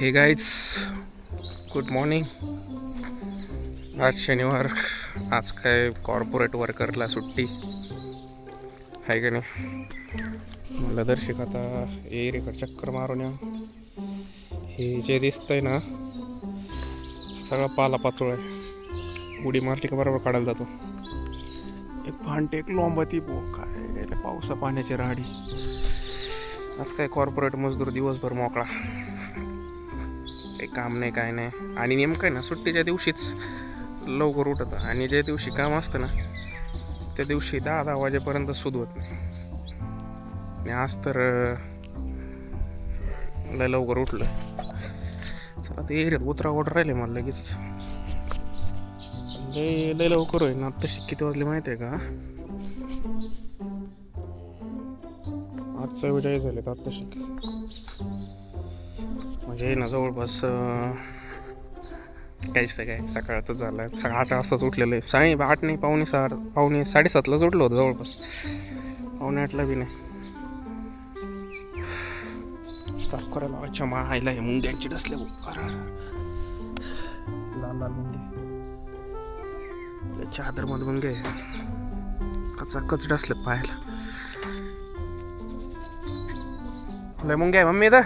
हे guys, good morning. आज शनिवार. आज काय कॉर्पोरेट वर्करला सुट्टी आहे का नाही. मला दर्शक आता एरिकडे चक्कर मारून या. हे जे दिसतंय ना सगळा पाला पाचोळ आहे. उडी मारली का बरोबर काढायला जातो. एक भांटे एक लोंबती काय पावसा पाण्याची राहाडी. आज काय कॉर्पोरेट मजदूर दिवसभर मोकळा, काही काम नाही काय नाही. आणि नेमकं आहे ना सुट्टीच्या दिवशीच लवकर उठतं, आणि ज्या दिवशी काम असतं ना त्या दिवशी 10 वाजेपर्यंत सुध होत नाही. आणि आज तर लय लवकर उठलं. चला ते एरियात उतरा ऑर्डर राहिले मला लगेच. लय लवकर होईल ना. आत्ताशी किती वाजले माहिती आहे का? 8:44 झाले तर आत्ताशी. म्हणजे ना जवळपास काहीच तर काय सकाळचं झालं आहे. 8 वाजताच उठलेलं आहे. 8 नाही, पावणे 7:30लाच उठलं होतं जवळपास. 7:45ला बी नाही. स्टार्ट करायला अच्छा आईला हे मुंग्यांची डसले लाल लाल मुंगे. चादरमध्ये मुंगे कच डसले पाहायला. लय मुंगे आहे मम्मी इथं.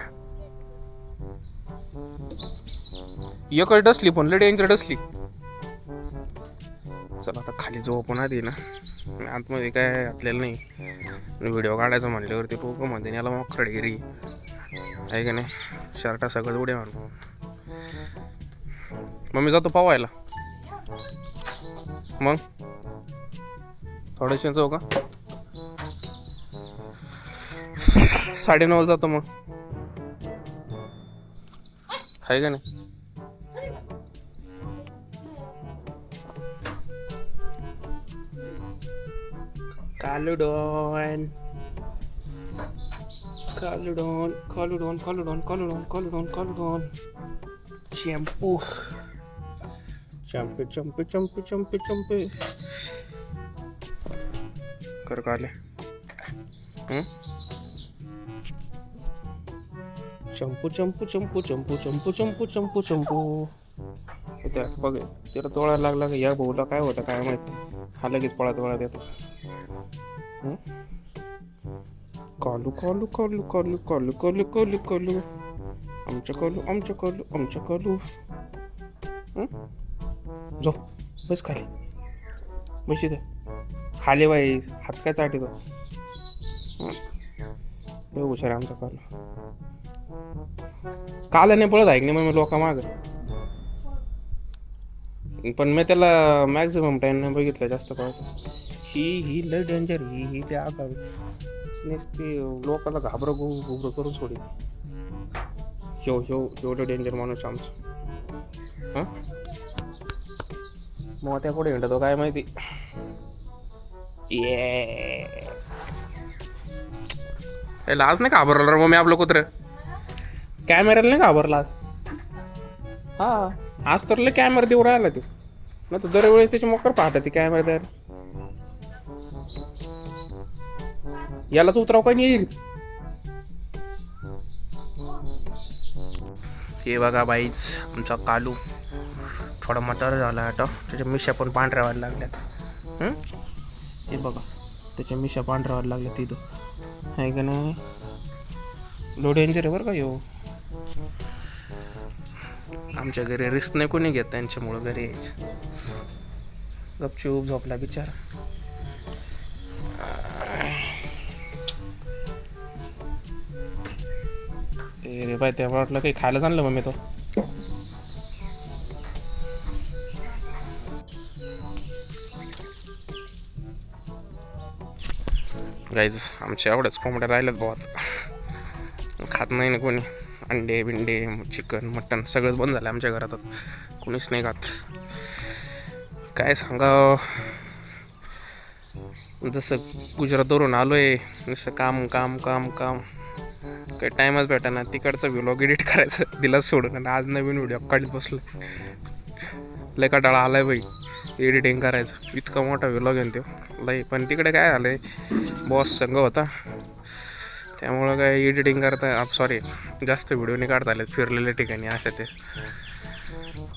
एकच डसली पण लय डेंजर डसली. चला आता खाली जाऊ आपण आधी ना. आतमध्ये काय घातलेलं नाही. व्हिडिओ काढायचं म्हणल्यावरती टोकं म्हणते याला मग खडगिरी आहे का नाही. शर्टा सगळं उड्या मारून. मग मी जातो पावायला. मग थोड्याशी जाऊ का? 9:30 जातो मग, आहे का नाही. कालुडॉन कालुडॉन कालुडॉन कालुडॉन कालुडॉन कालुडॉन कालुडॉन शॅम्पू चंपे चंपे चंपे चंपे चंपे कर काले. चंपू चंपू चंपू चंपू चंपू चंपू चंपू चंपू. त्या बघ त्याला तोळायला लागला का या भाऊला काय होतं काय माहिती. हा लगेच पळत येतो. कालू कालू कालू कालू कालू कालू कालू कालू आमच्या कालू आमच्या कालू आमच्या कालू. जो बस खाली बस इथं खाली बाई. हात काय चाटितो. हुशार आमचा कालू. काला नाही पळत ऐक नाही मग मी लोका माग. पण मी त्याला मॅक्झिमम टाइम नाही बघितलं जास्त पळत. ही लय डेंजर. ही ते आता नुसती लोकांना घुबरं करून सोडी. एवढं डेंजर माणूस आमचं. मग त्या पुढे हिंडतो काय माहिती. लाज नाही घाबरला मग मी आपलं कुत्र कॅमेऱ्याला नाही घाबरला आज. हा आज तर लय कॅमेरा देऊ राहिला तू. नाही तर दरवेळेस त्याची मोकर पाहता ती कॅमेरा द्यायला. यालाच उतराव काय नाही येईल. हे बघा बाईच आमचा कालू थोडा मटर झाला आता. त्याच्या मिशा पण पांढऱ्या व्हायला लागल्यात. हे बघा त्याच्या मिशा पांढऱ्या व्हायला लागल्यात तिथं, आहे का नाही. लो डेंजर आहे बरं का यो. आमच्या घरी रिस्क नाही कोणी घेत त्यांच्यामुळं घरी गपचूप झोपला बिचारा. रे बाय तेव्हा वाटलं काही खायला आणलं मग मी तो. गाईज आमच्या एवढ्याच कोंबड्या राहिल्यात बहुत. खात नाही ना कोणी. अंडे बिंडे चिकन मटन सगळंच बंद झालं आमच्या घरात. कोणीच नाही खात. काय सांगावं. जसं गुजरातवरून आलोय नुसतं काम काम काम काम. काही टाईमच भेटा ना. तिकडचा व्हिडिओ एडिट करायचं दिला सोडून. आणि आज नवीन व्हिडिओ काढत बसलो. लय कंटाळा आलाय बाई एडिटिंग करायचं. इतका मोठा व्हिडिओ घेऊन तो लय. पण तिकडे काय झालंय बॉस संघ होता त्यामुळं काय एडिटिंग करता सॉरी जास्त व्हिडिओ नाही काढता आले फिरलेल्या ठिकाणी अशा ते.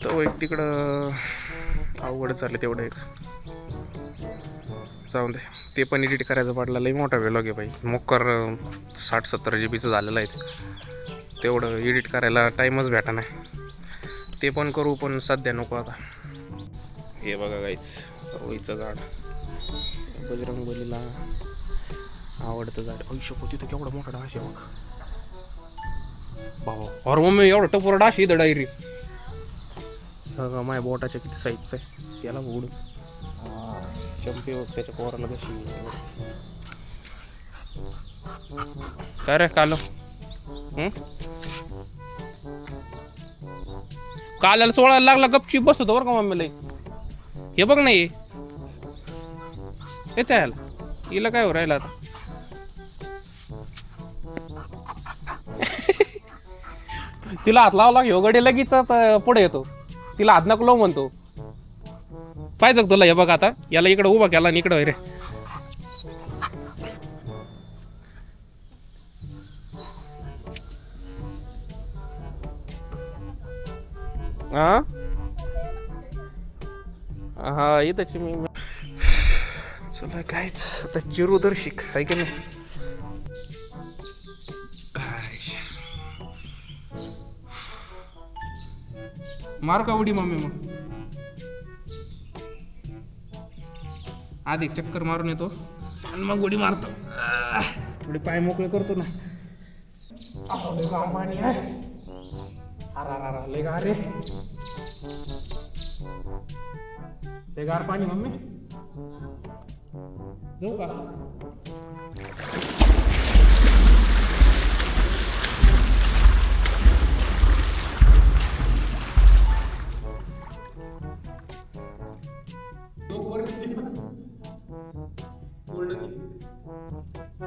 तो एक तिकडं अवघड चाललं तेवढं एक. जाऊन दे, ते पण एडिट करायचं पडला. लई मोठा व्लॉग आहे बाई. मोकर 60-70 GB झालेलं आहे ते. तेवढं एडिट करायला टाईमच भेटा नाही. ते पण करू, पण सध्या नको आता. हे बघा गाईच, रोईचं झाड. बजरंगबलीला आवडतं झाड. शपथ, तिथं केवढा मोठा डास आहे बघ भाऊ. अरे मम्मी, एवढा टपोर डास इथं डायरी. सगळं माझ्या बोटाच्या किती साईजचं आहे. त्याला उडून चंपी त्याच्या पोराला कशी. काय रे कालो, काल्याला सोळायला लागला गपची बसतो बरं का मम्मीला. हे बघ नाही येते याला, हिला काय हो राहिलं आता. तिला हात लावला घेऊ गडी लगेच पुढे येतो. तिला हात नको लावू म्हणतो. पाहिजे तुला. हे बघ आता याला इकडं उभा केला आणि इकडं रे. हा इथंची मी. चला कायच आता चिरूदर्शिक आहे की नाही. मारू का उडी मम्मी? मग आधी चक्कर मारून येतो आणि मग उडी मारतो. थोडे पाय मोकळे करतो ना. पाणी आहे. लय गार रे, लय गार पाणी. मम्मी जाऊ का?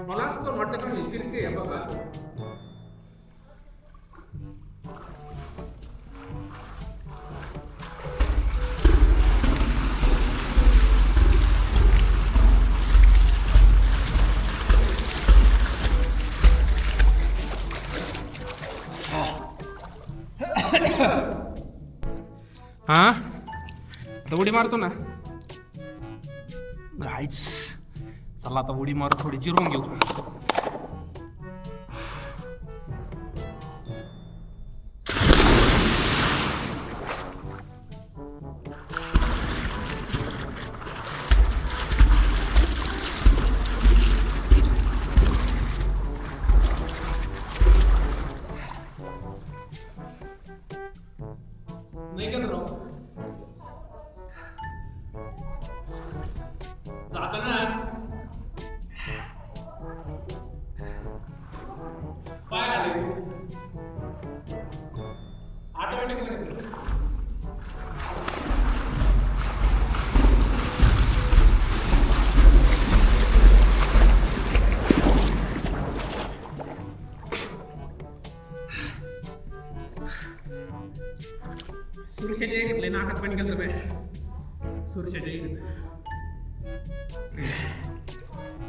मला असं पण वाटतं का तिरके आहे बघा. हा आता उडी मारतो ना गाईच. चला आता उडी मारू, थोडी जिरून घेऊ. नाही का राव जाता ना. पाय आले ऑटोमॅटिक मध्ये. सुरक्षेच्या घेतले नाकात पाणी गेलं बाय. सुरक्षेच्या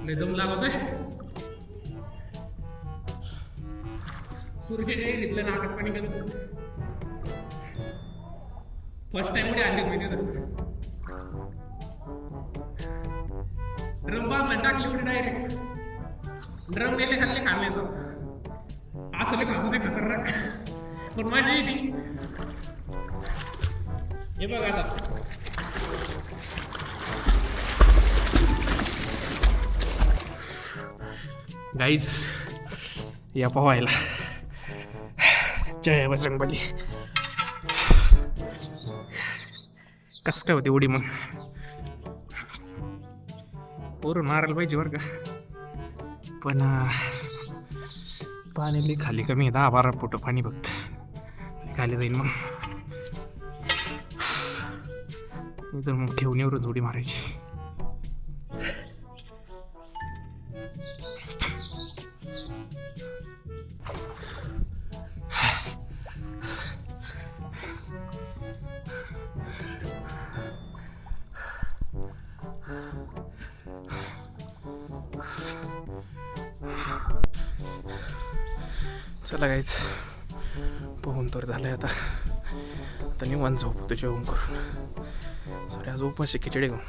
लय दम लागत आहे. सुरक्षेच्या घेतलं नाकात पाणी गेलं. फर्स्ट टाइम उडी आणली मी तिथं. ड्रम बांधला टाकली उडी डायरेक्ट. ड्रम नेले खाल्ले खाल्ले तर असले खातो ते खतरनाक. पण माझी येते. हे बघ आता गाईस या पोहायला. जय बजरंगबली. कसं काय होते उडी मग? पोरं मारायला पाहिजे बरं का. पण पाणी लई खाली कमी आहे. 10-12 फूट पाणी फक्त खाली जाईल. मग तर मग ठेवण्यावरून उडी मारायची. चला काहीच पोहून तर झालंय आता. आता निवांत झोप होतो जेवण करून. सॉरी आज उपाशी खिचडी घेऊन.